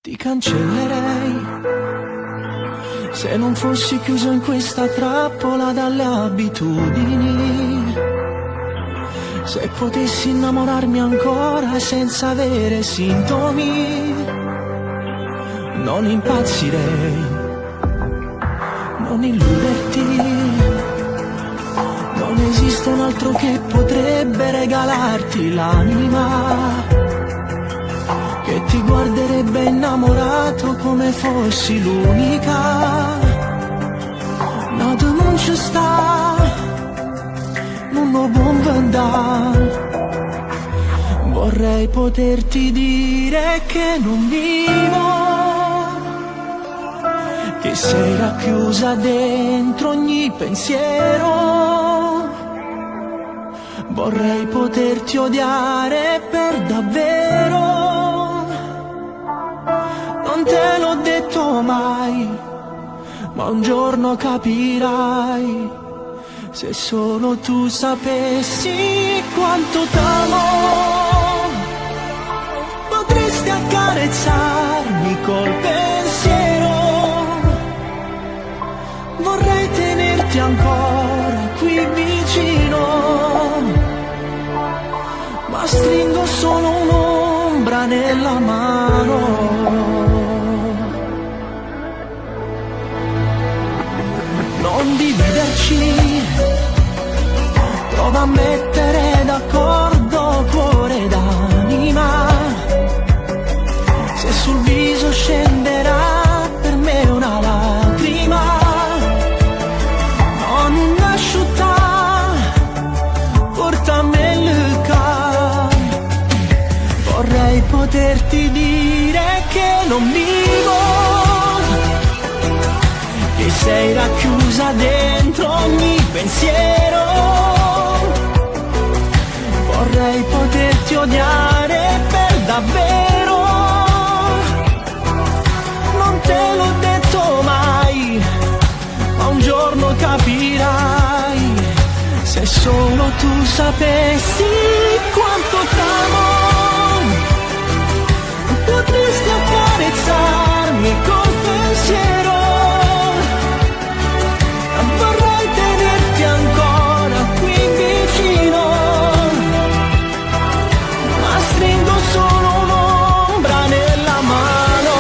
ti cancellerei se non fossi chiuso in questa trappola dalle abitudini. Se potessi innamorarmi ancora senza avere sintomi, non impazzirei, non illuderti. Non esiste un altro che potrebbe regalarti l'anima, che ti guarderebbe innamorato come fossi l'unica. No, tu non ci sta, non lo buon vendare. Vorrei poterti dire che non vivo, che sei racchiusa dentro ogni pensiero. Vorrei poterti odiare per davvero. Non te l'ho detto mai, ma un giorno capirai. Se solo tu sapessi quanto t'amo, potresti accarezzarmi col pensiero. Vorrei tenerti ancora qui vicino, ma stringo solo un'ombra nella mano. Non dividerci, prova a mettere d'accordo cuore ed anima. Se sul viso scenderà per me una lacrima, non asciutta, portami il cuore. Vorrei poterti dire che non vivo, che sei racchiusa dentro ogni pensiero. Vorrei poterti odiare per davvero. Non te l'ho detto mai, ma un giorno capirai. Se solo tu sapessi quanto t'amo, potresti accarezzarmi col pensiero. Vorrei tenerti ancora qui vicino, ma stringo solo un'ombra nella mano.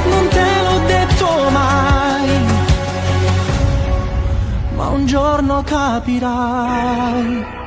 Non te l'ho detto mai, ma un giorno capirai.